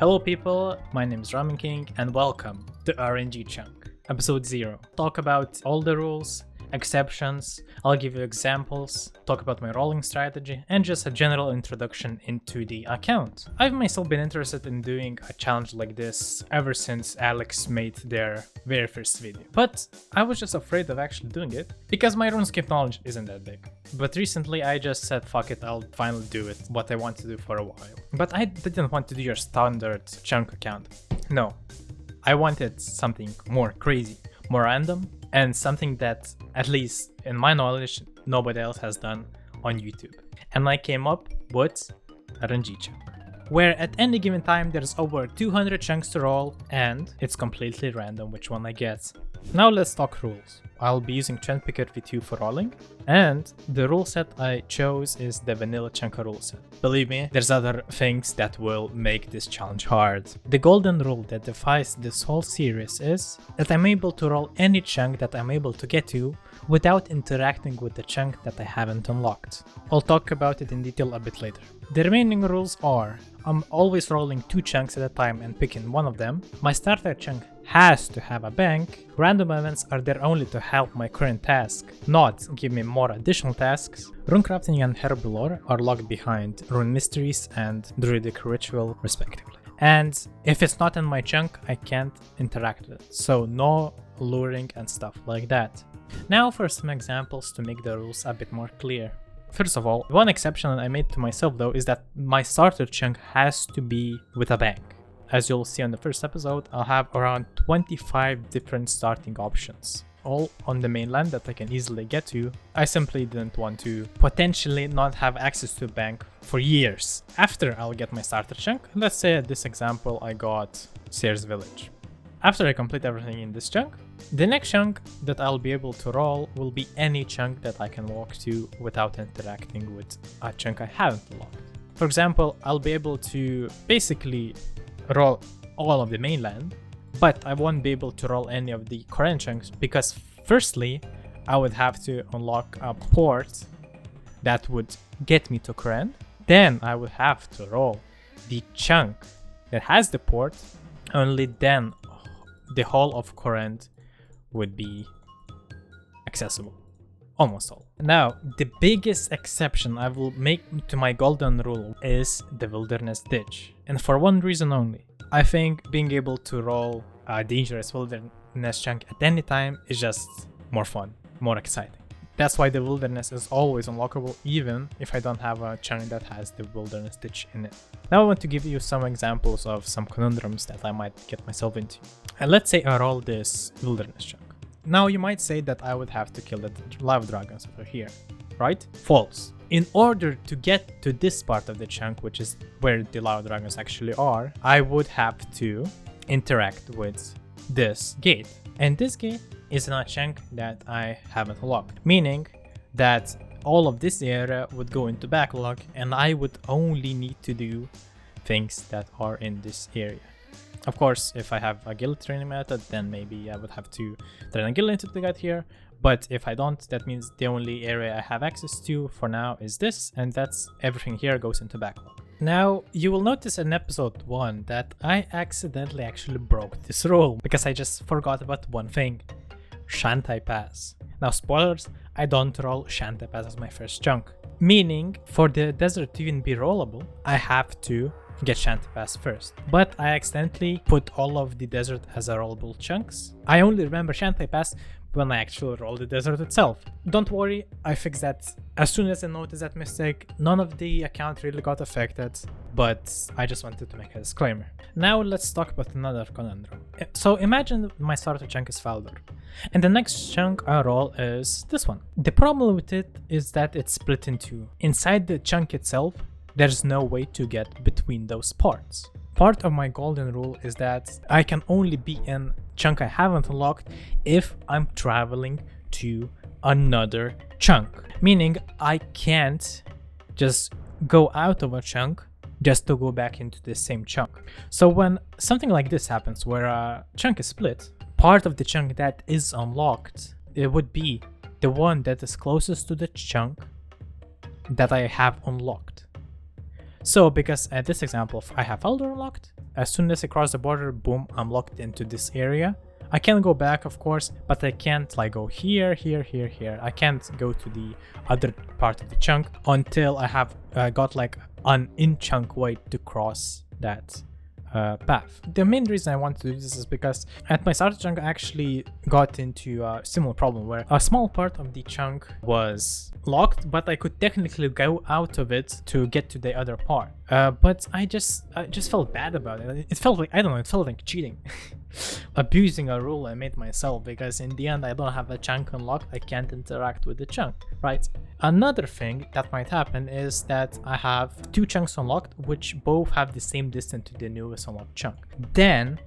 Hello people, my name is Ramen King and welcome to RNGchunk, episode 0. Talk about all the rules, exceptions, I'll give you examples, talk about my rolling strategy, and just a general introduction into the account. I've myself been interested in doing a challenge like this ever since Alex made their very first video. But I was just afraid of actually doing it because my RuneScape knowledge isn't that big. But recently I just said fuck it, I'll finally do it, what I want to do for a while. But I didn't want to do your standard chunk account. No, I wanted something more crazy, more random, and something that, at least in my knowledge, nobody else has done on YouTube. And I came up with RNGchunk, where at any given time there's over 200 chunks to roll and it's completely random which one I get. Now let's talk rules. I'll be using Trend Picker V2 for rolling, and the rule set I chose is the vanilla chunker rule set. Believe me, there's other things that will make this challenge hard. The golden rule that defines this whole series is that I'm able to roll any chunk that I'm able to get to without interacting with the chunk that I haven't unlocked. I'll talk about it in detail a bit later. The remaining rules are: I'm always rolling 2 chunks at a time and picking one of them. My starter chunk has to have a bank. Random events are there only to help my current task, not give me more additional tasks. Rune crafting and herblore are locked behind rune mysteries and druidic ritual respectively. And if it's not in my chunk, I can't interact with it. So no luring and stuff like that. Now for some examples to make the rules a bit more clear. First of all, one exception I made to myself though is that my starter chunk has to be with a bank. As you'll see on the first episode, I'll have around 25 different starting options, all on the mainland that I can easily get to. I simply didn't want to potentially not have access to a bank for years after I'll get my starter chunk. Let's say at this example I got Sears Village. After I complete everything in this chunk, the next chunk that I'll be able to roll will be any chunk that I can walk to without interacting with a chunk I haven't unlocked. For example, I'll be able to basically roll all of the mainland, but I won't be able to roll any of the current chunks because firstly, I would have to unlock a port that would get me to current. Then I would have to roll the chunk that has the port, only then the whole of current would be accessible. Almost all. Now, the biggest exception I will make to my golden rule is the wilderness ditch. And for one reason only. I think being able to roll a dangerous wilderness chunk at any time is just more fun, more exciting. That's why the wilderness is always unlockable, even if I don't have a chunk that has the wilderness ditch in it. Now I want to give you some examples of some conundrums that I might get myself into. And let's say I roll this wilderness chunk. Now you might say that I would have to kill the lava dragons over here, right? False. In order to get to this part of the chunk, which is where the lava dragons actually are, I would have to interact with this gate. And this gate is in a chunk that I haven't unlocked, meaning that all of this area would go into backlog and I would only need to do things that are in this area. Of course, if I have a guild training method, then maybe I would have to train a guild into the get here. But if I don't, that means the only area I have access to for now is this, and that's everything here goes into backlog. Now, you will notice in episode 1 that I accidentally actually broke this rule because I just forgot about one thing: Shantai Pass. Now, spoilers, I don't roll Shantai Pass as my first chunk. Meaning, for the desert to even be rollable, I have to get Shantai Pass first. But I accidentally put all of the desert as a rollable chunks. I only remember Shantai Pass when I actually roll the desert itself. Don't worry, I fixed that as soon as I noticed that mistake. None of the account really got affected, but I just wanted to make a disclaimer. Now let's talk about another conundrum. So imagine my starter chunk is Faldor, and the next chunk I roll is this one. The problem with it is that it's split in two. Inside the chunk itself, there's no way to get between those parts. Part of my golden rule is that I can only be in chunk I haven't unlocked if I'm traveling to another chunk. Meaning I can't just go out of a chunk just to go back into the same chunk. So when something like this happens where a chunk is split, part of the chunk that is unlocked, it would be the one that is closest to the chunk that I have unlocked. So because at this example, I have Eldor unlocked, As soon as I cross the border, boom, I'm locked into this area. I can go back, of course, but I can't like go here, here, here, here. I can't go to the other part of the chunk until I have got like an in-chunk way to cross that path. The main reason I want to do this is because at my starter chunk I actually got into a similar problem where a small part of the chunk was locked, but I could technically go out of it to get to the other part. But I just felt bad about it. It felt like, I don't know, it felt like cheating. Abusing a rule I made myself, because in the end I don't have a chunk unlocked, I can't interact with the chunk, right? Another thing that might happen is that I have 2 chunks unlocked which both have the same distance to the newest unlocked chunk. Then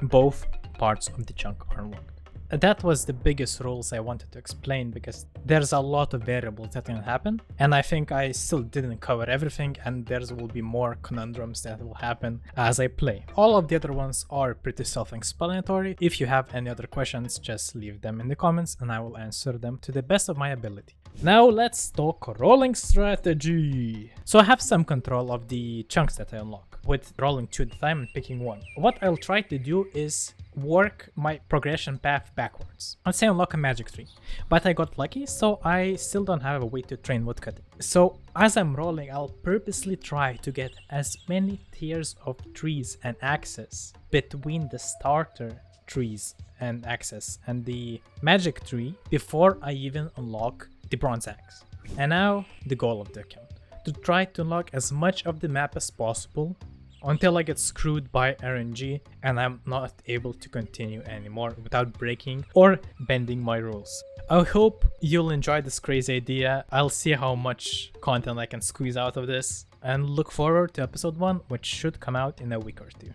both parts of the chunk are unlocked. That was the biggest rules I wanted to explain, because there's a lot of variables that can happen, and I think I still didn't cover everything, and there will be more conundrums that will happen as I play. All of the other ones are pretty self-explanatory. If you have any other questions, just leave them in the comments and I will answer them to the best of my ability. Now let's talk rolling strategy. So I have some control of the chunks that I unlock with rolling 2 at a time and picking one. What I'll try to do is work my progression path backwards. Let's say I unlock a magic tree, but I got lucky, so I still don't have a way to train woodcutting. So as I'm rolling, I'll purposely try to get as many tiers of trees and axes between the starter trees and axes and the magic tree before I even unlock the bronze axe. And now the goal of the account, to try to unlock as much of the map as possible until I get screwed by RNG and I'm not able to continue anymore without breaking or bending my rules. I hope you'll enjoy this crazy idea. I'll see how much content I can squeeze out of this, and look forward to episode 1, which should come out in a week or 2.